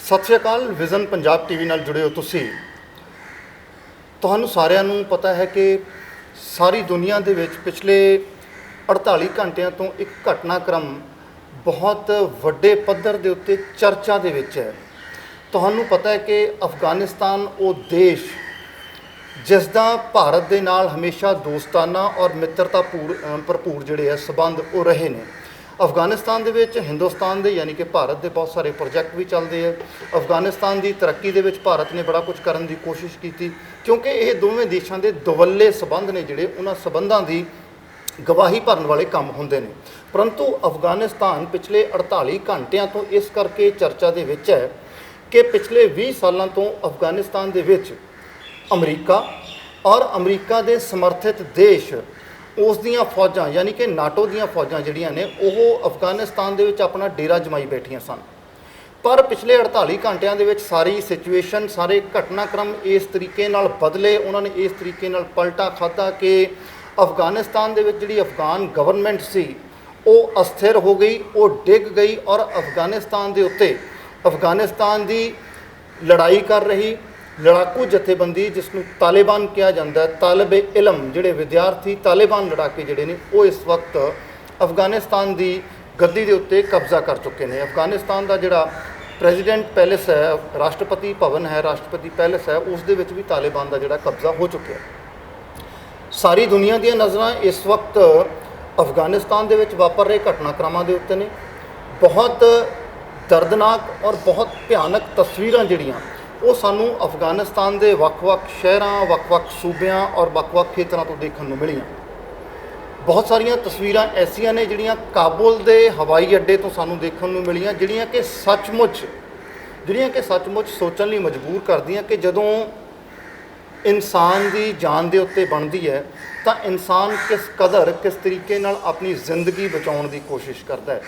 ਸਤਿ ਸ਼੍ਰੀ ਅਕਾਲ। Vision Punjab TV ਨਾਲ ਜੁੜੇ ਹੋ ਤੁਸੀਂ। ਤੁਹਾਨੂੰ ਸਾਰਿਆਂ ਨੂੰ ਪਤਾ ਹੈ ਕਿ ਸਾਰੀ ਦੁਨੀਆ ਦੇ ਵਿੱਚ ਪਿਛਲੇ 48 ਘੰਟਿਆਂ ਤੋਂ ਇੱਕ ਘਟਨਾਕ੍ਰਮ ਬਹੁਤ ਵੱਡੇ ਪੱਧਰ ਦੇ ਉੱਤੇ ਚਰਚਾ ਦੇ ਵਿੱਚ ਹੈ। ਤੁਹਾਨੂੰ ਪਤਾ ਹੈ ਕਿ ਅਫਗਾਨਿਸਤਾਨ ਉਹ ਦੇਸ਼ ਜਿਸ ਦਾ ਭਾਰਤ ਦੇ ਨਾਲ ਹਮੇਸ਼ਾ ਦੋਸਤਾਨਾ ਔਰ ਮਿੱਤਰਤਾ ਭਰਪੂਰ ਜਿਹੜੇ ਹੈ ਸਬੰਧ ਉਹ ਰਹੇ ਨੇ। ਅਫਗਾਨਿਸਤਾਨ ਦੇ ਵਿੱਚ ਹਿੰਦੁਸਤਾਨ ਦੇ ਯਾਨੀ ਕਿ ਭਾਰਤ ਦੇ ਬਹੁਤ ਸਾਰੇ ਪ੍ਰੋਜੈਕਟ ਵੀ ਚੱਲਦੇ ਹੈ। ਅਫਗਾਨਿਸਤਾਨ ਦੀ ਤਰੱਕੀ ਦੇ ਵਿੱਚ ਭਾਰਤ ਨੇ ਬੜਾ ਕੁਝ ਕਰਨ ਦੀ ਕੋਸ਼ਿਸ਼ ਕੀਤੀ, ਕਿਉਂਕਿ ਇਹ ਦੋਵੇਂ ਦੇਸ਼ਾਂ ਦੇ ਦੁਵੱਲੇ ਸਬੰਧ ਨੇ ਜਿਹੜੇ ਉਹਨਾਂ ਸਬੰਧਾਂ ਦੀ ਗਵਾਹੀ ਭਰਨ ਵਾਲੇ ਕੰਮ ਹੁੰਦੇ ਨੇ। ਪਰੰਤੂ ਅਫਗਾਨਿਸਤਾਨ ਪਿਛਲੇ 48 ਘੰਟਿਆਂ ਤੋਂ ਇਸ ਕਰਕੇ ਚਰਚਾ ਦੇ ਵਿੱਚ ਹੈ ਕਿ ਪਿਛਲੇ 20 ਸਾਲਾਂ ਤੋਂ ਅਫਗਾਨਿਸਤਾਨ ਦੇ ਵਿੱਚ ਅਮਰੀਕਾ ਔਰ ਅਮਰੀਕਾ ਦੇ ਸਮਰਥਿਤ ਦੇਸ਼ ਉਸ ਦੀਆਂ ਫੌਜਾਂ ਯਾਨੀ ਕਿ ਨਾਟੋ ਦੀਆਂ ਫੌਜਾਂ ਜਿਹੜੀਆਂ ਨੇ ਉਹ ਅਫਗਾਨਿਸਤਾਨ ਦੇ ਵਿੱਚ ਆਪਣਾ ਡੇਰਾ ਜਮਾਈ ਬੈਠੀਆਂ ਸਨ। ਪਰ ਪਿਛਲੇ 48 ਘੰਟਿਆਂ ਦੇ ਵਿੱਚ ਸਾਰੀ ਸਿਚੁਏਸ਼ਨ, ਸਾਰੇ ਘਟਨਾਕ੍ਰਮ ਇਸ ਤਰੀਕੇ ਨਾਲ ਬਦਲੇ, ਉਹਨਾਂ ਨੇ ਇਸ ਤਰੀਕੇ ਨਾਲ ਪਲਟਾ ਖਾਧਾ ਕਿ ਅਫਗਾਨਿਸਤਾਨ ਦੇ ਵਿੱਚ ਜਿਹੜੀ ਅਫਗਾਨ ਗਵਰਨਮੈਂਟ ਸੀ ਉਹ ਅਸਥਿਰ ਹੋ ਗਈ, ਉਹ ਡਿੱਗ ਗਈ ਔਰ ਅਫਗਾਨਿਸਤਾਨ ਦੇ ਉੱਤੇ ਅਫਗਾਨਿਸਤਾਨ ਦੀ ਲੜਾਈ ਕਰ ਰਹੀ ਲੜਾਕੂ ਜਥੇਬੰਦੀ ਜਿਸ ਨੂੰ ਤਾਲਿਬਾਨ ਕਿਹਾ ਜਾਂਦਾ ਹੈ, ਤਾਲਿਬ ਇਲਮ ਜਿਹੜੇ ਵਿਦਿਆਰਥੀ ਤਾਲਿਬਾਨ ਲੜਾਕੇ ਜਿਹੜੇ ਨੇ ਉਹ ਇਸ ਵਕਤ ਅਫਗਾਨਿਸਤਾਨ ਦੀ ਗੱਦੀ ਦੇ ਉੱਤੇ ਕਬਜ਼ਾ ਕਰ ਚੁੱਕੇ ਨੇ। ਅਫਗਾਨਿਸਤਾਨ ਦਾ ਜਿਹੜਾ ਪ੍ਰੈਜ਼ੀਡੈਂਟ ਪੈਲੇਸ ਹੈ, ਰਾਸ਼ਟਰਪਤੀ ਭਵਨ ਹੈ, ਰਾਸ਼ਟਰਪਤੀ ਪੈਲੇਸ ਹੈ, ਉਸ ਦੇ ਵਿੱਚ ਵੀ ਤਾਲਿਬਾਨ ਦਾ ਜਿਹੜਾ ਕਬਜ਼ਾ ਹੋ ਚੁੱਕਿਆ। ਸਾਰੀ ਦੁਨੀਆ ਦੀਆਂ ਨਜ਼ਰਾਂ ਇਸ ਵਕਤ ਅਫਗਾਨਿਸਤਾਨ ਦੇ ਵਿੱਚ ਵਾਪਰ ਰਹੇ ਘਟਨਾਕ੍ਰਮਾਂ ਦੇ ਉੱਤੇ ਨੇ। ਬਹੁਤ ਦਰਦਨਾਕ ਔਰ ਬਹੁਤ ਭਿਆਨਕ ਤਸਵੀਰਾਂ ਜਿਹੜੀਆਂ ਉਹ ਸਾਨੂੰ ਅਫਗਾਨਿਸਤਾਨ ਦੇ ਵੱਖ-ਵੱਖ ਸ਼ਹਿਰਾਂ, ਵੱਖ-ਵੱਖ ਸੂਬਿਆਂ ਔਰ ਵੱਖ-ਵੱਖ ਖੇਤਰਾਂ ਤੋਂ ਦੇਖਣ ਨੂੰ ਮਿਲੀਆਂ। ਬਹੁਤ ਸਾਰੀਆਂ ਤਸਵੀਰਾਂ ਐਸੀਆਂ ਨੇ ਜਿਹੜੀਆਂ ਕਾਬੁਲ ਦੇ ਹਵਾਈ ਅੱਡੇ ਤੋਂ ਸਾਨੂੰ ਦੇਖਣ ਨੂੰ ਮਿਲੀਆਂ, ਜਿਹੜੀਆਂ ਕਿ ਸੱਚਮੁੱਚ ਸੋਚਣ ਲਈ ਮਜਬੂਰ ਕਰਦੀਆਂ ਕਿ ਜਦੋਂ ਇਨਸਾਨ ਦੀ ਜਾਨ ਦੇ ਉੱਤੇ ਬਣਦੀ ਹੈ ਤਾਂ ਇਨਸਾਨ ਕਿਸ ਤਰੀਕੇ ਨਾਲ ਆਪਣੀ ਜ਼ਿੰਦਗੀ ਬਚਾਉਣ ਦੀ ਕੋਸ਼ਿਸ਼ ਕਰਦਾ ਹੈ।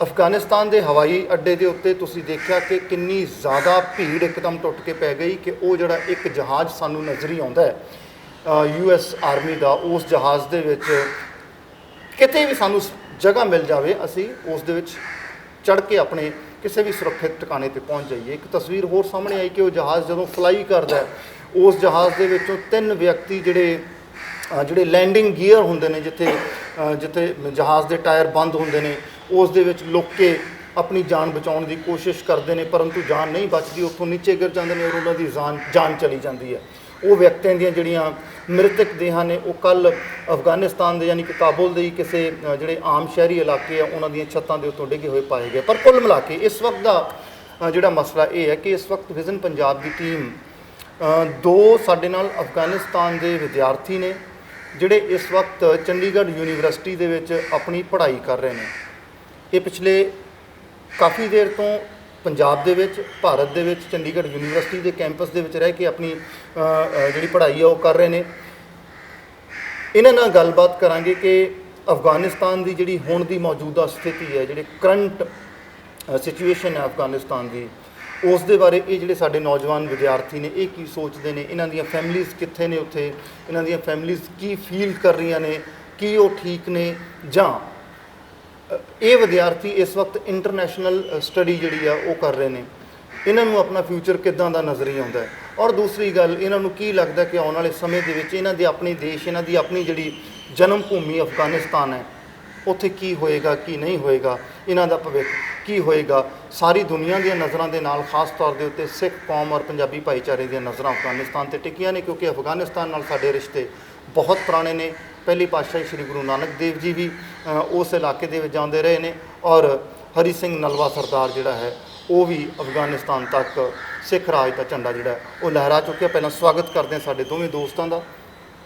ਅਫਗਾਨਿਸਤਾਨ ਦੇ ਹਵਾਈ ਅੱਡੇ ਦੇ ਉੱਤੇ ਤੁਸੀਂ ਦੇਖਿਆ ਕਿ ਕਿੰਨੀ ਜ਼ਿਆਦਾ ਭੀੜ ਇੱਕਦਮ ਟੁੱਟ ਕੇ ਪੈ ਗਈ ਕਿ ਉਹ ਜਿਹੜਾ ਇੱਕ ਜਹਾਜ਼ ਸਾਨੂੰ ਨਜ਼ਰੀ ਆਉਂਦਾ ਹੈ US ਆਰਮੀ ਦਾ, ਉਸ ਜਹਾਜ਼ ਦੇ ਵਿੱਚ ਕਿਤੇ ਵੀ ਸਾਨੂੰ ਜਗ੍ਹਾ ਮਿਲ ਜਾਵੇ ਅਸੀਂ ਉਸ ਦੇ ਵਿੱਚ ਚੜ੍ਹ ਕੇ ਆਪਣੇ ਕਿਸੇ ਵੀ ਸੁਰੱਖਿਅਤ ਟਿਕਾਣੇ 'ਤੇ ਪਹੁੰਚ ਜਾਈਏ। ਇੱਕ ਤਸਵੀਰ ਹੋਰ ਸਾਹਮਣੇ ਆਈ ਕਿ ਉਹ ਜਹਾਜ਼ ਜਦੋਂ ਫਲਾਈ ਕਰਦਾ ਹੈ ਉਸ ਜਹਾਜ਼ ਦੇ ਵਿੱਚੋਂ 3 ਵਿਅਕਤੀ ਜਿਹੜੇ ਲੈਂਡਿੰਗ ਗੀਅਰ ਹੁੰਦੇ ਨੇ, ਜਿੱਥੇ ਜਹਾਜ਼ ਦੇ ਟਾਇਰ ਬੰਦ ਹੁੰਦੇ ਨੇ ਉਸ ਦੇ ਵਿੱਚ ਲੁੱਕ ਕੇ ਆਪਣੀ ਜਾਨ ਬਚਾਉਣ ਦੀ ਕੋਸ਼ਿਸ਼ ਕਰਦੇ ਨੇ, ਪਰੰਤੂ ਜਾਨ ਨਹੀਂ ਬਚਦੀ, ਉੱਥੋਂ ਨੀਚੇ ਗਿਰ ਜਾਂਦੇ ਨੇ ਔਰ ਉਹਨਾਂ ਦੀ ਜਾਨ ਚਲੀ ਜਾਂਦੀ ਹੈ। ਉਹ ਵਿਅਕਤੀਆਂ ਦੀਆਂ ਜਿਹੜੀਆਂ ਮ੍ਰਿਤਕ ਦੇਹਾਂ ਨੇ ਉਹ ਕੱਲ੍ਹ ਅਫਗਾਨਿਸਤਾਨ ਦੇ ਯਾਨੀ ਕਿ ਕਾਬੁਲ ਦੇ ਕਿਸੇ ਜਿਹੜੇ ਆਮ ਸ਼ਹਿਰੀ ਇਲਾਕੇ ਆ ਉਹਨਾਂ ਦੀਆਂ ਛੱਤਾਂ ਦੇ ਉੱਤੋਂ ਡਿੱਗੇ ਹੋਏ ਪਾਏ ਗਏ। ਪਰ ਕੁੱਲ ਮਿਲਾ ਕੇ ਇਸ ਵਕਤ ਦਾ ਜਿਹੜਾ ਮਸਲਾ ਇਹ ਹੈ ਕਿ ਇਸ ਵਕਤ ਵਿਜ਼ਨ ਪੰਜਾਬ ਦੀ ਟੀਮ 2 ਸਾਡੇ ਨਾਲ ਅਫਗਾਨਿਸਤਾਨ ਦੇ ਵਿਦਿਆਰਥੀ ਨੇ ਜਿਹੜੇ ਇਸ ਵਕਤ ਚੰਡੀਗੜ੍ਹ ਯੂਨੀਵਰਸਿਟੀ ਦੇ ਵਿੱਚ ਆਪਣੀ ਪੜ੍ਹਾਈ ਕਰ ਰਹੇ ਨੇ। ਇਹ ਪਿਛਲੇ ਕਾਫੀ ਦੇਰ ਤੋਂ ਪੰਜਾਬ ਦੇ ਵਿੱਚ, ਭਾਰਤ ਦੇ ਵਿੱਚ ਚੰਡੀਗੜ੍ਹ ਯੂਨੀਵਰਸਿਟੀ ਦੇ ਕੈਂਪਸ ਦੇ ਵਿੱਚ ਰਹਿ ਕੇ ਆਪਣੀ ਜਿਹੜੀ ਪੜ੍ਹਾਈ ਹੈ ਉਹ ਕਰ ਰਹੇ ਨੇ। ਇਹਨਾਂ ਨਾਲ ਗੱਲਬਾਤ ਕਰਾਂਗੇ ਕਿ ਅਫਗਾਨਿਸਤਾਨ ਦੀ ਜਿਹੜੀ ਹੁਣ ਦੀ ਮੌਜੂਦਾ ਸਥਿਤੀ ਹੈ, ਜਿਹੜੇ ਕਰੰਟ ਸਿਚੁਏਸ਼ਨ ਹੈ ਅਫਗਾਨਿਸਤਾਨ ਦੀ, ਉਸ ਦੇ ਬਾਰੇ ਇਹ ਜਿਹੜੇ ਸਾਡੇ ਨੌਜਵਾਨ ਵਿਦਿਆਰਥੀ ਨੇ ਇਹ ਕੀ ਸੋਚਦੇ ਨੇ, ਇਹਨਾਂ ਦੀਆਂ ਫੈਮਿਲੀਜ਼ ਕਿੱਥੇ ਨੇ ਉੱਥੇ, ਇਹਨਾਂ ਦੀਆਂ ਫੈਮਿਲੀਜ਼ ਕੀ ਫੀਲ ਕਰ ਰਹੀਆਂ ਨੇ, ਕੀ ਉਹ ਠੀਕ ਨੇ ਜਾਂ ਇਹ ਵਿਦਿਆਰਥੀ ਇਸ ਵਕਤ ਇੰਟਰਨੈਸ਼ਨਲ ਸਟੱਡੀ ਜਿਹੜੀ ਆ ਉਹ ਕਰ ਰਹੇ ਨੇ, ਇਹਨਾਂ ਨੂੰ ਆਪਣਾ ਫਿਊਚਰ ਕਿੱਦਾਂ ਦਾ ਨਜ਼ਰੀ ਆਉਂਦਾ ਹੈ। ਔਰ ਦੂਸਰੀ ਗੱਲ, ਇਹਨਾਂ ਨੂੰ ਕੀ ਲੱਗਦਾ ਕਿ ਆਉਣ ਵਾਲੇ ਸਮੇਂ ਦੇ ਵਿੱਚ ਇਹਨਾਂ ਦੇ ਆਪਣੇ ਦੇਸ਼, ਇਹਨਾਂ ਦੀ ਆਪਣੀ ਜਿਹੜੀ ਜਨਮ ਭੂਮੀ ਅਫਗਾਨਿਸਤਾਨ ਹੈ ਉੱਥੇ ਕੀ ਹੋਏਗਾ, ਕੀ ਨਹੀਂ ਹੋਏਗਾ, ਇਹਨਾਂ ਦਾ ਭਵਿੱਖ ਕੀ ਹੋਏਗਾ। ਸਾਰੀ ਦੁਨੀਆ ਦੀਆਂ ਨਜ਼ਰਾਂ ਦੇ ਨਾਲ ਖਾਸ ਤੌਰ ਦੇ ਉੱਤੇ ਸਿੱਖ ਕੌਮ ਔਰ ਪੰਜਾਬੀ ਭਾਈਚਾਰੇ ਦੀਆਂ ਨਜ਼ਰਾਂ ਅਫਗਾਨਿਸਤਾਨ 'ਤੇ ਟਿਕੀਆਂ ਨੇ, ਕਿਉਂਕਿ ਅਫਗਾਨਿਸਤਾਨ ਨਾਲ ਸਾਡੇ ਰਿਸ਼ਤੇ ਬਹੁਤ ਪੁਰਾਣੇ ਨੇ। ਪਹਿਲੀ ਪਾਤਸ਼ਾਹੀ ਸ਼੍ਰੀ ਗੁਰੂ ਨਾਨਕ ਦੇਵ ਜੀ ਵੀ ਉਸ ਇਲਾਕੇ ਦੇ ਵਿੱਚ ਜਾਂਦੇ ਰਹੇ ਨੇ ਔਰ ਹਰੀ ਸਿੰਘ ਨਲਵਾ ਸਰਦਾਰ ਜਿਹੜਾ ਹੈ ਉਹ ਵੀ ਅਫਗਾਨਿਸਤਾਨ ਤੱਕ ਸਿੱਖ ਰਾਜ ਦਾ ਝੰਡਾ ਜਿਹੜਾ ਉਹ ਲਹਿਰਾ ਚੁੱਕਿਆ। ਪਹਿਲਾਂ ਸਵਾਗਤ ਕਰਦੇ ਹਾਂ ਸਾਡੇ ਦੋਵੇਂ ਦੋਸਤਾਂ ਦਾ।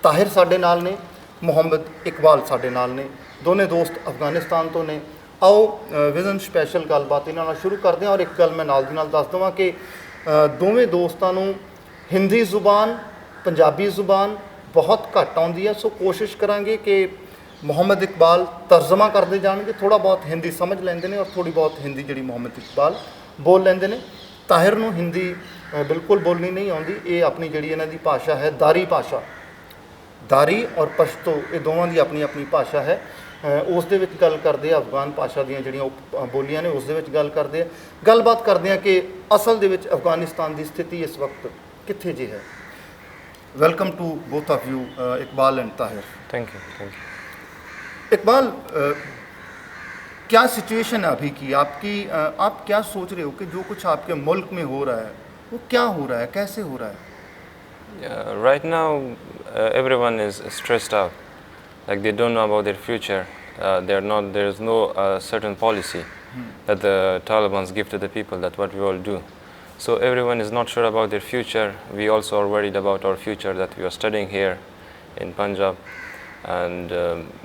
ਤਾਹਿਰ ਸਾਡੇ ਨਾਲ ਨੇ, ਮੁਹੰਮਦ ਇਕਬਾਲ ਸਾਡੇ ਨਾਲ ਨੇ, ਦੋਨੇ ਦੋਸਤ ਅਫਗਾਨਿਸਤਾਨ ਤੋਂ ਨੇ। ਆਓ ਵਿਜ਼ਨ ਸਪੈਸ਼ਲ ਗੱਲਬਾਤ ਇਹਨਾਂ ਨਾਲ ਸ਼ੁਰੂ ਕਰਦੇ ਹਾਂ। ਔਰ ਇੱਕ ਗੱਲ ਮੈਂ ਨਾਲ ਦੀ ਨਾਲ ਦੱਸ ਦੇਵਾਂ ਕਿ ਦੋਵੇਂ ਦੋਸਤਾਂ ਨੂੰ ਹਿੰਦੀ ਜ਼ੁਬਾਨ, ਪੰਜਾਬੀ ਜ਼ੁਬਾਨ ਬਹੁਤ ਘੱਟ ਆਉਂਦੀ ਹੈ, ਸੋ ਕੋਸ਼ਿਸ਼ ਕਰਾਂਗੇ ਕਿ ਮੁਹੰਮਦ ਇਕਬਾਲ ਤਰਜਮਾ ਕਰਦੇ ਜਾਣਗੇ। ਥੋੜ੍ਹਾ ਬਹੁਤ ਹਿੰਦੀ ਸਮਝ ਲੈਂਦੇ ਨੇ ਔਰ ਥੋੜ੍ਹੀ ਬਹੁਤ ਹਿੰਦੀ ਜਿਹੜੀ ਮੁਹੰਮਦ ਇਕਬਾਲ ਬੋਲ ਲੈਂਦੇ ਨੇ। ਤਾਹਿਰ ਨੂੰ ਹਿੰਦੀ ਬਿਲਕੁਲ ਬੋਲਣੀ ਨਹੀਂ ਆਉਂਦੀ। ਇਹ ਆਪਣੀ ਜਿਹੜੀ ਇਹਨਾਂ ਦੀ ਭਾਸ਼ਾ ਹੈ ਦਾਰੀ ਭਾਸ਼ਾ, ਦਾਰੀ ਔਰ ਪਸ਼ਤੋ ਇਹ ਦੋਵਾਂ ਦੀ ਆਪਣੀ ਆਪਣੀ ਭਾਸ਼ਾ ਹੈ। ਉਸ ਦੇ ਵਿੱਚ ਗੱਲ ਕਰਦੇ ਆ, ਅਫਗਾਨ ਭਾਸ਼ਾ ਦੀਆਂ ਜਿਹੜੀਆਂ ਬੋਲੀਆਂ ਨੇ ਉਸ ਦੇ ਵਿੱਚ ਗੱਲ ਕਰਦੇ ਆ। ਗੱਲਬਾਤ ਕਰਦੇ ਆ ਕਿ ਅਸਲ ਦੇ ਵਿੱਚ ਅਫਗਾਨਿਸਤਾਨ ਦੀ ਸਥਿਤੀ ਇਸ ਵਕਤ ਕਿੱਥੇ ਜੇ ਹੈ? Welcome to both of you, Iqbal and Tahir. Thank you. Iqbal, क्या सिचुएशन है अभी की आपकी? आप क्या सोच रहे हो कि जो कुछ आपके मुल्क में हो रहा है वो क्या हो रहा है, कैसे हो रहा है? Right now, everyone is stressed out. Like they don't know about their future. There is no certain policy that the Taliban's give to the people. That what we all do. So everyone is not sure about their future. We also are worried about our future that we are studying here in Punjab, and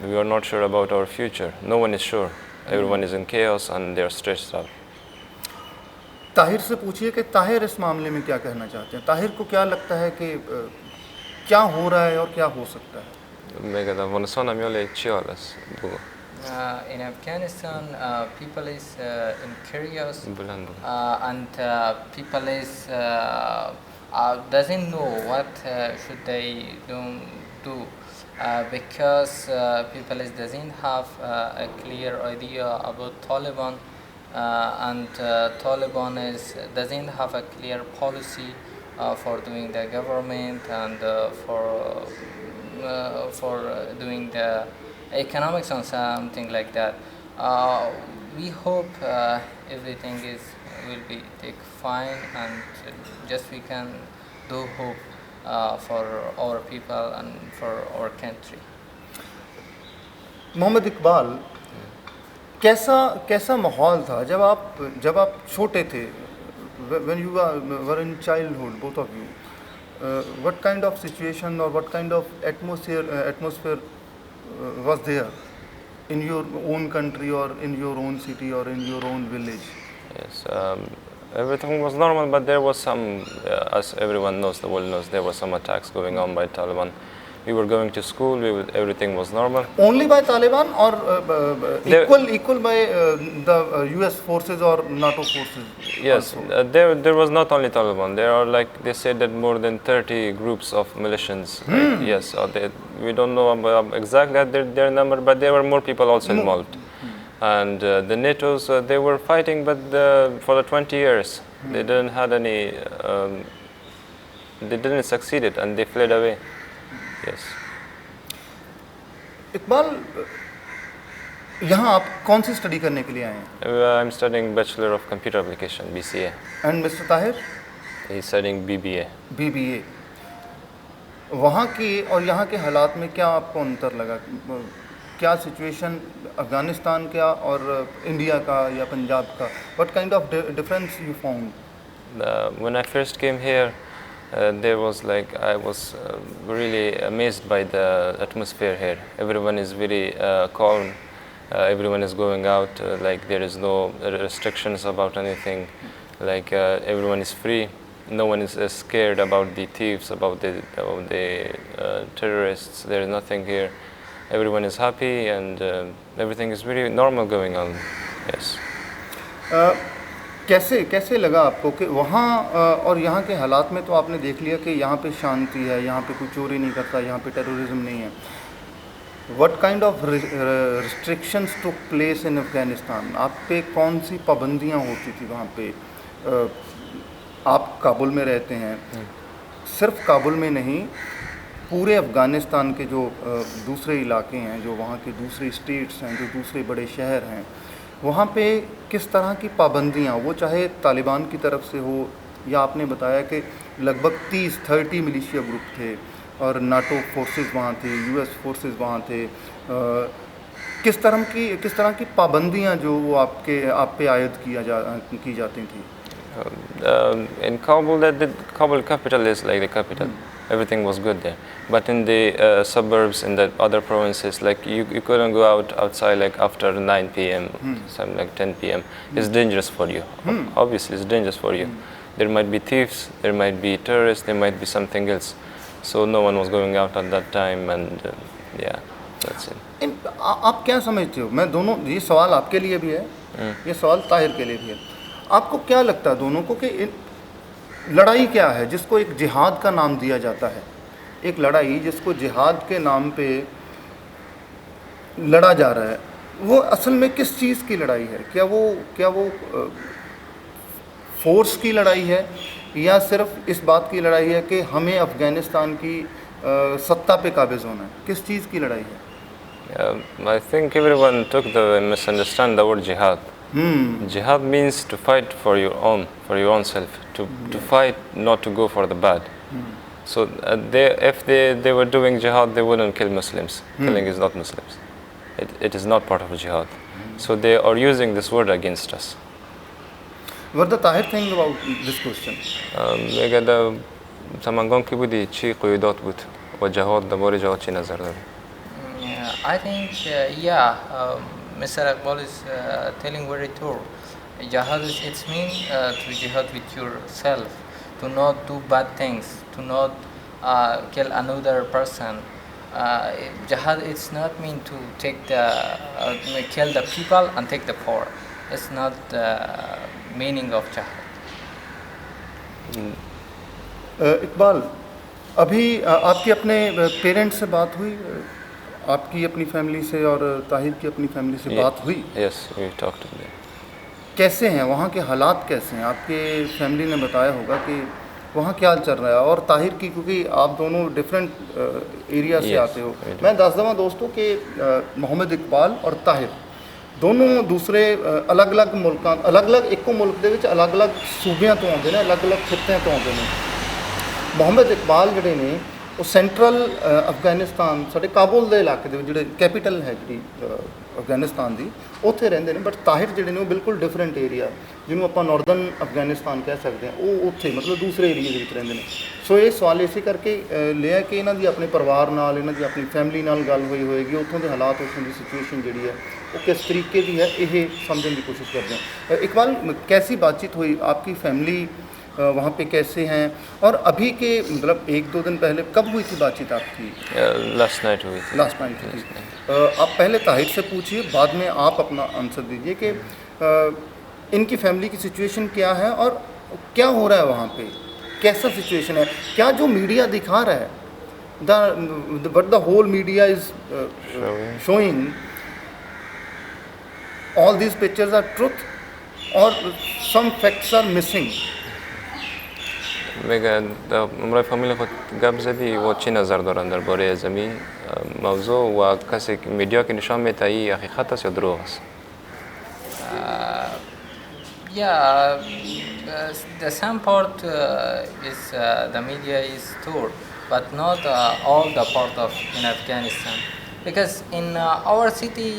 we are not sure about our future. No one is sure. Everyone is in chaos and they are stressed out. Tahir से पूछिए कि ताहिर इस मामले में क्या कहना चाहते हैं। ताहिर को क्या लगता है कि क्या हो रहा है और क्या हो सकता है? In Afghanistan, people is in chaos, and people is doesn't know what should they do because people is doesn't have a clear idea about Taliban, and Taliban doesn't have a clear policy for doing the government and for doing the economics and something like that. We hope everything will be take fine, and just we can do hope for our people and for our country. Mohammad Iqbal, कैसा माहौल था जब आप छोटे थे? when you were in childhood, both of you, what kind of situation or what kind of atmosphere was there in your own country or in your own city or in your own village? Yes, everything was normal, but there was some, as everyone knows, the world knows, there was some attacks going on by Taliban. We were going to school, everything was normal. Only by Taliban or equal by the US forces or NATO forces? Yes, there was not only Taliban. There are, like they said, that more than 30 groups of militias. Like, yes, we don't know about exactly their number, but there were more people also involved. And the NATOs, they were fighting, but for the 20 years, they didn't had any, they didn't succeed it, and they fled away. Yes. Iqbal, यहाँ आप कौन सी study करने के लिए आए हैं? I'm studying Bachelor of Computer Application, BCA. And Mr. Tahir? He's studying BBA. BBA. वहाँ की और यहाँ के हालात में क्या आपको अंतर लगा? क्या सिचुएशन अफगानिस्तान का और इंडिया का या पंजाब का? What kind of difference you found? When I first came here, there was like, I was really amazed by the atmosphere here. Everyone is very calm. Everyone is going out. Like there is no restrictions about anything. Like everyone is free. No one is scared about the thieves, about the terrorists. There is nothing here. Everyone is happy, and everything is very normal going on. Yes. कैसे लगा आपको कि वहाँ और यहाँ के हालात में? तो आपने देख लिया कि यहाँ पे शांति है, यहाँ पे कोई चोरी नहीं करता, यहाँ पे टेररिज्म नहीं है। What kind of restrictions took place in Afghanistan? आप पे कौन सी पाबंदियाँ होती थी वहाँ पे? आप काबुल में रहते हैं, सिर्फ काबुल में नहीं, पूरे अफ़गानिस्तान के जो दूसरे इलाके हैं, जो वहाँ के दूसरे स्टेट्स हैं, जो दूसरे बड़े शहर हैं, वहाँ पे किस तरह की पाबंदियाँ, वो चाहे तालिबान की तरफ से हो या आपने बताया कि लगभग 30 मिलिशिया ग्रुप थे और नाटो फोर्सेस वहाँ थे, यूएस फोर्सेस वहाँ थे, किस तरह की पाबंदियाँ जो वो आप पे आयद की जाती थी? In Kabul, the Kabul capital is like the capital. Everything was good there. But in the suburbs, in the other provinces, like you couldn't go outside like after 9 p.m., something like 10 p.m. It's dangerous for you. Obviously, it's dangerous for you. There might be thieves, there might be terrorists, there might be something else. So no one was going out at that time, and yeah, that's it. आप क्या समझते हो? मैं दोनों, ये सवाल आपके लिए भी है, ये सवाल ताहिर के लिए भी है। आपको क्या लगता है दोनों को कि लड़ाई क्या है जिसको एक जिहाद का नाम दिया जाता है? एक लड़ाई जिसको जिहाद के नाम पे लड़ा जा रहा है, वो असल में किस चीज़ की लड़ाई है? क्या वो फोर्स की लड़ाई है या सिर्फ इस बात की लड़ाई है कि हमें अफ़गानिस्तान की सत्ता पे काबिज़ होना है? किस चीज़ की लड़ाई है? I think everyone took the misunderstand the word jihad. Jihad means to fight for your own self, to fight, not to go for the bad. So if they were doing jihad, they wouldn't kill Muslims. Killing is not Muslims. It is not part of jihad. So they are using this word against us. What the Tahir think about this question? میگه سمنگان کی بودی چی قیودات بود و جهاد درباره جهاد چی نظر داری؟ I think, Mr. Iqbal is telling very true. Jihad it's mean to jihad with yourself, to not do bad things, to not kill another person. Jihad it's not mean to take kill the people and take the power. It's not the meaning of jihad. Iqbal, अभी आपकी अपने parents से बात हुई, आपकी अपनी family से और ताहिर की अपनी फैमिली से बात हुई? Yes, we talked to them. कैसे हैं वहाँ के हालात, कैसे हैं? आपके फैमिली ने बताया होगा कि वहाँ क्या चल रहा है, और ताहिर की, क्योंकि आप दोनों डिफरेंट एरिया से आते हो। मैं दस दवा दोस्तों कि मोहम्मद इकबाल और ताहिर दोनों दूसरे अलग अलग मुल्कों, अलग अलग एको मुल्क दे विच अलग अलग सूबियां तो आते हैं, अलग अलग खित्तियां तो आते हैं। मोहम्मद इकबाल जिहड़े ने वो सेंट्रल अफगानिस्तान, साडे काबुल दे इलाके दे जिहड़े कैपिटल है जी अफगानिस्तान दी, उत्थे रहिंदे ने। बट ताहिर जिहड़े ने वो बिल्कुल डिफरेंट एरिया, जिन्होंने आपां नॉर्दर्न अफगानिस्तान कह सकते हैं, वो उत्थे मतलब दूसरे एरिए दे विच रहिंदे ने। सो ये सवाल इसे करके लिया कि इन्हां दी अपने परिवार नाल, इन्हां दी अपनी फैमिली नाल गल होई होएगी, उत्थों दे हालात, उत्थों दी सिचुएशन जिहड़ी है वो किस तरीके की है, ये समझने की कोशिश करते हैं। इकबाल, कैसी बातचीत हुई? आपकी फैमिली वहाँ पे कैसे हैं? और अभी के मतलब एक दो दिन पहले कब हुई थी बातचीत आपकी? Last night हुई थी. लास्ट नाइट थी। आप पहले ताहिर से पूछिए, बाद में आप अपना आंसर दीजिए कि इनकी फैमिली की सिचुएशन क्या है और क्या हो रहा है वहाँ पे, कैसा सिचुएशन है? क्या जो मीडिया दिखा रहा है, what the whole media is showing, all these pictures are truth or some facts are missing? میگه امرای فامیل خود گپ زدی و چی نظر دارن درباره زمین موضوع و کسی میدیا که نشان میده این حقیقت است یا دروغ است؟ The some part is the media is told, but not all the part of in Afghanistan, because in our city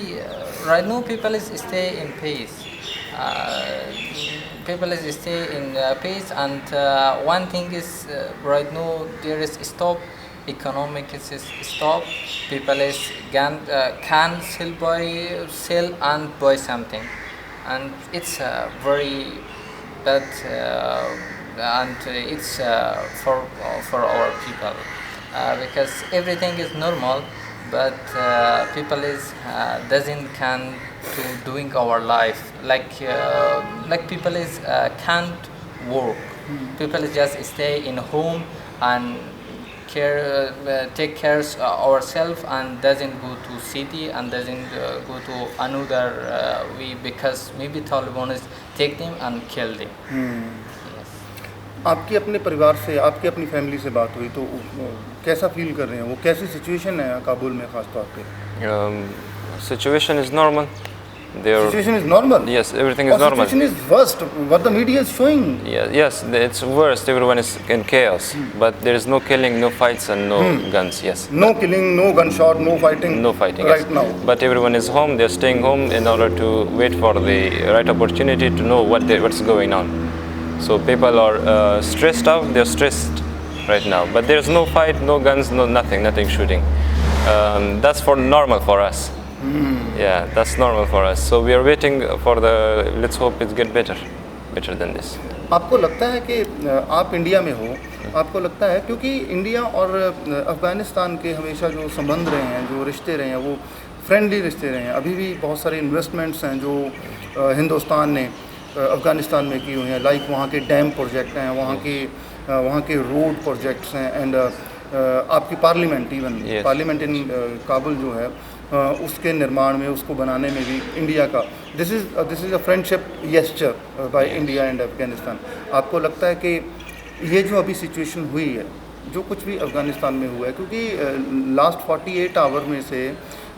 right now people is stay in peace. People is stay in peace, and one thing is right now there is stop, economic is stop. People is can sell and buy something, and it's very bad, and it's for our people, because everything is normal, but people is doesn't can to doing our life like people is can't work. People is just stay in home and take care ourselves and doesn't go to city and doesn't go to another way, because maybe Taliban is take them and kill them. Yes. आपकी अपने परिवार से, आपकी अपनी family से बात हुई तो कैसा फील कर रहे हैं वो? कैसी सिचुएशन है काबुल में खास तौर पे? Situation is normal. Situation is normal? Yes, everything is normal. Situation is worst, what the media is showing. Yes, it's worst. Everyone is in chaos, but there is no killing, no fights, and no guns. Yes. No killing, no gunshot, no fighting. No fighting. Right yes. now. But everyone is home. They're staying home in order to wait for the right opportunity to know what's going on. So people are stressed out. They're stressed right now. But there's no fight, no guns, no nothing shooting. That's for normal for us. Yeah, that's normal for us. So we are waiting for the. Let's hope it get better than this. आपको लगता है कि आप India में हो, आपको लगता है, क्योंकि इंडिया और अफ़गानिस्तान के हमेशा जो संबंध रहे हैं, जो रिश्ते रहे हैं, वो फ्रेंडली रिश्ते रहे हैं। अभी भी बहुत सारे इन्वेस्टमेंट्स हैं जो हिंदुस्तान ने अफ़गानिस्तान में की हुई हैं, लाइक वहाँ के डैम प्रोजेक्ट हैं, वहाँ के रोड प्रोजेक्ट्स हैं, एंड आपकी parliament, even parliament in Kabul जो है उसके निर्माण में, उसको बनाने में भी इंडिया का this is a friendship gesture by India and Afghanistan. आपको लगता है कि ये जो अभी सिचुएशन हुई है, जो कुछ भी अफ़गानिस्तान में हुआ है, क्योंकि लास्ट 48 आवर में से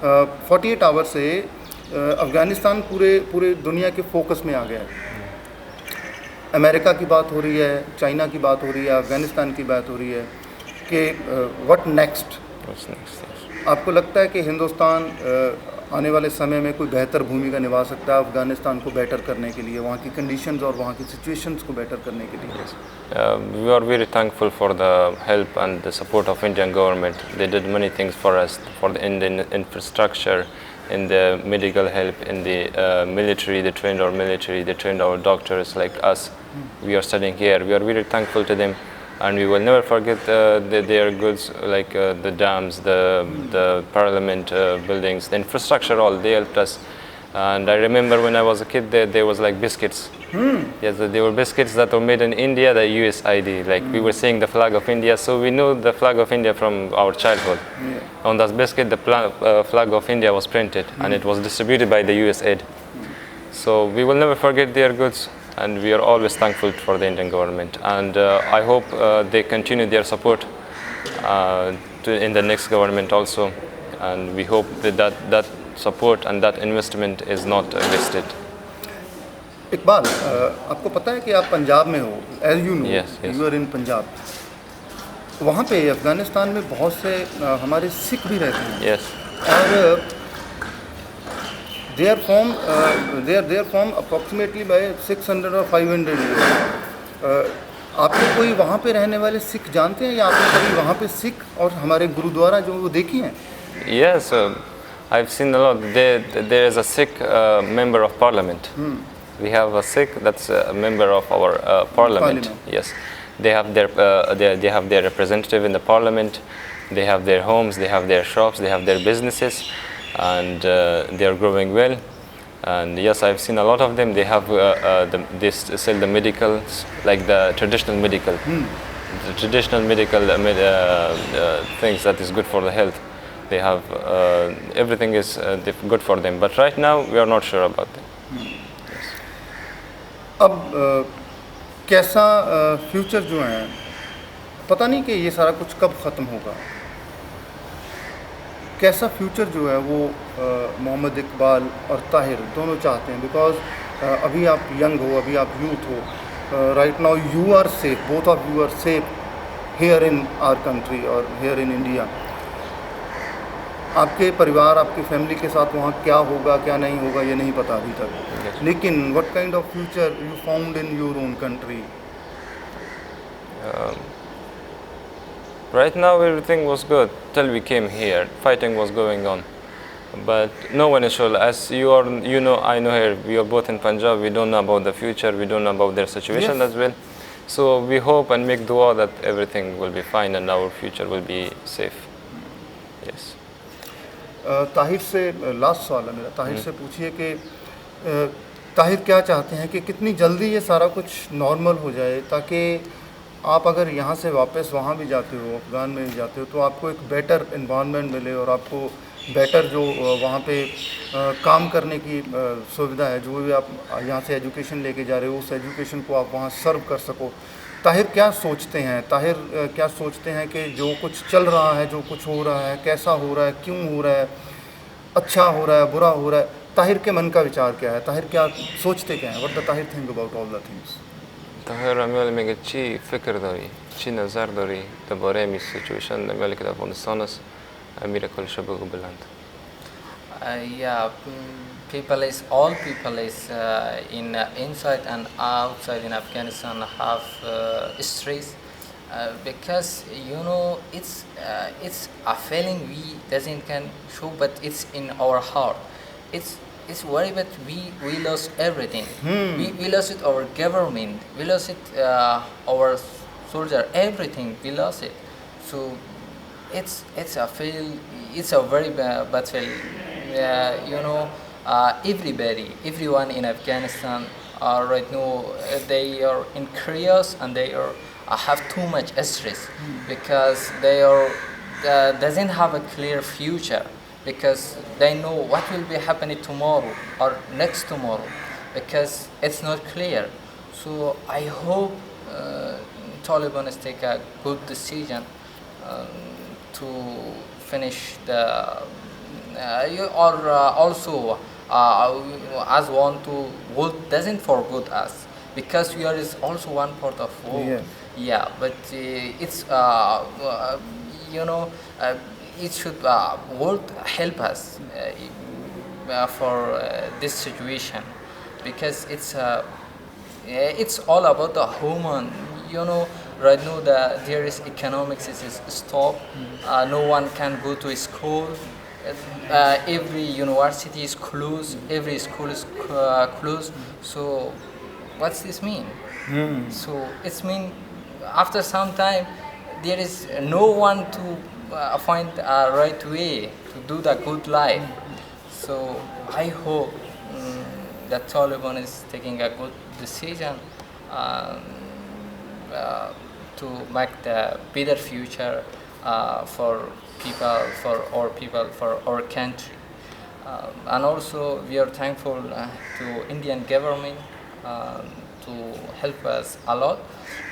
48 आवर से अफ़गानिस्तान पूरे दुनिया के फोकस में आ गया है। अमेरिका की बात हो रही है, चाइना की बात हो रही है, अफ़गानिस्तान की बात हो रही है कि what next. What's next? Yes. आपको लगता है कि हिंदुस्तान आने वाले समय में कोई बेहतर भूमिका निभा सकता है अफ़गानिस्तान को बेटर करने के लिए, वहाँ की कंडीशंस और वहाँ की सिचुएशंस को बेटर करने के लिए? We are very thankful for the help and the support of Indian government. They did many things for us, in the infrastructure, in the medical help, in the military. They trained our military, they trained our doctors like us. We are studying here. We are very thankful to them, and we will never forget their goods, like the dams, the parliament buildings, the infrastructure. All they helped us. And I remember when I was a kid, there was like biscuits. Yes, there were biscuits that were made in India, the USID. Like we were seeing the flag of India, so we knew the flag of India from our childhood. On that biscuit, the flag of India was printed, and it was distributed by the USAID. So we will never forget their goods, and we are always thankful for the Indian government. And I hope they continue their support in the next government also. And we hope that support and that investment is not wasted. Iqbal, आपको पता है कि आप पंजाब में हो, as you know, Yes, yes. You are in Punjab. वहाँ पे अफ़गानिस्तान में बहुत से हमारे सिख भी रहते हैं, Yes. और they are from approximately by 600 or 500 years। आपको कोई वहाँ पे रहने वाले सिख जानते हैं, या आपने कभी वहाँ पे सिख और हमारे गुरुद्वारा जो वो देखी हैं? Yes, I've seen a lot. There is a Sikh member of parliament. We have a Sikh that's a member of our parliament. Yes, they have their representative in the parliament. They have their homes, they have their shops, they have their businesses, and they are growing well. And yes, I've seen a lot of them. They have they sell the medicals, like the traditional medical, the traditional medical things that is good for the health. They have everything is good for them, but right now we are not sure about them. अब कैसा future जो है, पता नहीं कि ये सारा कुछ कब ख़त्म होगा। कैसा फ्यूचर जो है वो मोहम्मद इकबाल और ताहिर दोनों चाहते हैं, बिकॉज अभी आप यंग हो, अभी आप यूथ हो, right now you are safe, both of you are safe here in our country और हेयर इन इंडिया। आपके परिवार, आपकी फैमिली के साथ वहाँ क्या होगा क्या नहीं होगा ये नहीं पता अभी तक, लेकिन what kind of future you found in your own country? Right now everything was good till we came here. Fighting was going on, but no one is sure. As you know, I know here. We are both in Punjab. We don't know about the future. We don't know about their situation as well. So we hope and make dua that everything will be fine and our future will be safe. Yes. Tahir से last सवाल है मेरा, ताहिर से पूछिए कि ताहिर क्या चाहते हैं कि कितनी जल्दी ये सारा कुछ नॉर्मल हो जाए, ताकि आप अगर यहाँ से वापस वहाँ भी जाते हो, अफ़गान में भी जाते हो, तो आपको एक बेटर इन्वायरमेंट मिले और आपको बेटर जो वहाँ पे काम करने की सुविधा है, जो भी आप यहाँ से एजुकेशन लेके जा रहे हो, उस एजुकेशन को आप वहाँ सर्व कर सको। ताहिर क्या सोचते हैं? ताहिर क्या सोचते हैं कि जो कुछ चल रहा है, जो कुछ हो रहा है, कैसा हो रहा है, क्यों हो रहा है, अच्छा हो रहा है, बुरा हो रहा है, ताहिर के मन का विचार क्या है? ताहिर क्या सोचते क्या हैं? What the Tahir think about all the things? طاهر عمال میگه چی فکر داری، چی نظر داری درباره می سیچویشن مملکت افغانستان است؟ امیر کل شب بگو بلند. Yeah, all people is inside and outside in Afghanistan have stress, because it's a feeling we doesn't can show, but it's in our heart. It's worry, but we lost everything. We lost it, our government, we lost it, our soldier, everything we lost it. So it's a very bad feel. Everyone in Afghanistan right now, they are in chaos and they are have too much stress, because they are doesn't have a clear future. because they know what will be happening tomorrow or next tomorrow, because it's not clear. So I hope Taliban is take a good decision to finish the also as want to world doesn't forget us, because we are is also one part of world. Yes. Yeah, but it's you know it should world help us for this situation, because it's all about the human. Right now there is economics is stopped. No one can go to school. Every university is closed. Every school is closed. So what's this mean? So it's mean after some time there is no one to find a right way to do the good life. So I hope that Taliban is taking a good decision to make the better future for people, for our country. And also we are thankful to Indian government to help us a lot.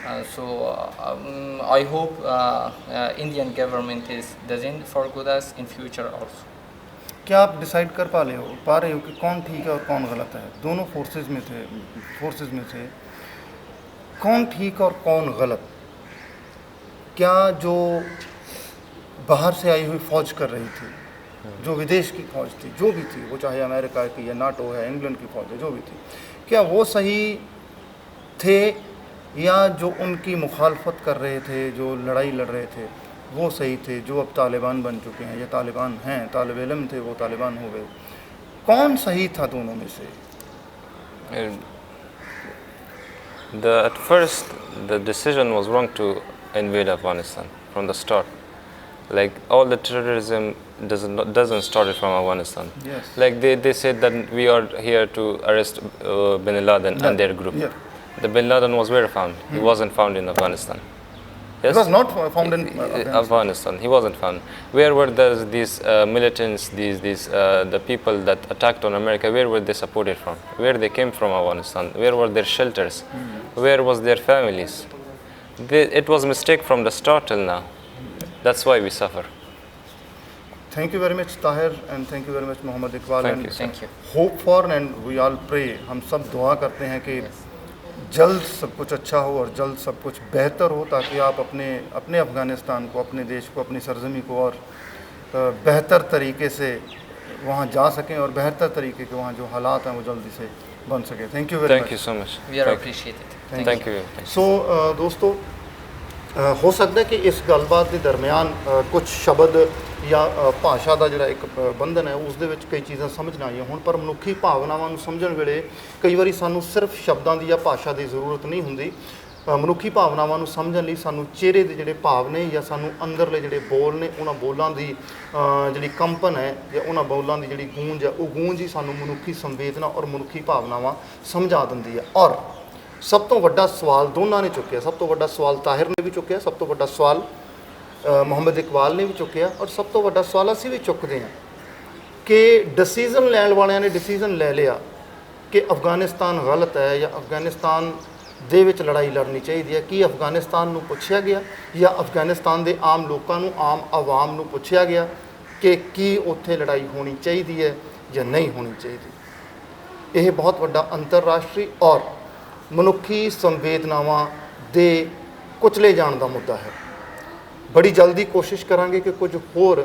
I hope Indian government doesn't forget us in future also. क्या आप decide कर पा रहे हो कि कौन ठीक है और कौन गलत है? दोनों फोर्सेस में से कौन ठीक और कौन गलत? क्या जो बाहर से आई हुई फ़ौज कर रही थी, जो विदेश की फ़ौज थी, जो भी थी, वो चाहे अमेरिका की या नाटो है, इंग्लैंड की फ़ौज है, जो भी थी, क्या वो सही थे, या जो उनकी मुखालफत कर रहे थे, जो लड़ाई लड़ रहे थे, वो सही थे, जो अब तालिबान बन चुके हैं या तालिबान हैं, तालिब इल्म थे वो तालिबान हो गए? कौन सही था दोनों में से? At first, the decision was wrong to invade Afghanistan from the start. Like all the terrorism doesn't start from Afghanistan. Yes. Like they said that we are here to arrest Bin Laden and their group. Yeah. The Bin Laden was where found? He wasn't found in Afghanistan. Yes? It was not found in Afghanistan. He wasn't found. Where were these militants, the people that attacked on America? Where were they supported from? Where they came from Afghanistan? Where were their shelters? Where was their families? It was a mistake from the start till now. That's why we suffer. Thank you very much, Tahir, and thank you very much, Mohammed Iqbal. Thank and you, sir. Thank you. Hope for and we all pray. हम सब दुआ करते हैं कि जल्द सब कुछ अच्छा हो और जल्द सब कुछ बेहतर हो, ताकि आप अपने अफ़गानिस्तान को, अपने देश को, अपनी सरजमी को और बेहतर तरीके से वहाँ जा सकें और बेहतर तरीके के वहाँ जो हालात हैं वो जल्दी से बन सके. Thank you very much. Thank you so much. We are appreciated. Thank you. सो दोस्तों, हो सकता है कि इस गलबात के दरमियान कुछ शब्द या भाषा का जोड़ा एक बंधन है उस दे विच कई चीज़ां समझ ना आईयां होण, पर मनुखी भावनावां नूं समझण वेले कई वारी सानूं सिर्फ शब्दां दी या भाषा की जरूरत नहीं हुंदी. मनुखी भावनावां नूं समझण लई सानूं चेहरे दे जिहड़े भाव ने या सानूं अंदरले जिहड़े बोल ने उन्हां बोलां दी जिहड़ी कंपन है या उन्हां बोलां दी जिहड़ी गूंज है वो गूंज ही सानूं मनुखी संवेदना और मनुखी भावनावां समझा दिंदी है. और सब तो वड्डा सवाल दोनों ने चुक्या. सब तो वड्डा सवाल ताहिर ने भी चुक्या, सब तो वड्डा सवाल मोहम्मद इकबाल ने भी चुक्या, और सब तो वड्डा सवाल असीं भी चुकते हैं कि डिसीजन लैण वालियां ने डिसीजन ले लिया कि अफगानिस्तान गलत है या अफगानिस्तान दे विच लड़ाई लड़नी चाहिए है. कि अफगानिस्तान नूं पुछया गया या अफगानिस्तान दे आम लोगों नूं, आम आवाम नूं पुछया गया कि की उत्थे लड़ाई होनी चाहिए है या नहीं होनी चाहिए? यह बहुत वड्डा अंतरराष्ट्री और मनुखी संवेदनावां दे कुचले जाण दा मुद्दा है. बड़ी जल्दी कोशिश करांगे कि कुछ होर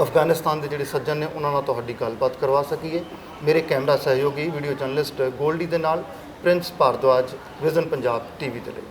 अफगानिस्तान के जिहड़े सज्जन ने उन्हां नाल तुहाडी गलबात करवा सकीए. मेरे कैमरा सहयोगी वीडियो जर्नलिस्ट गोल्डी दे नाल प्रिंस भारद्वाज, विजन पंजाब टीवी दे लई.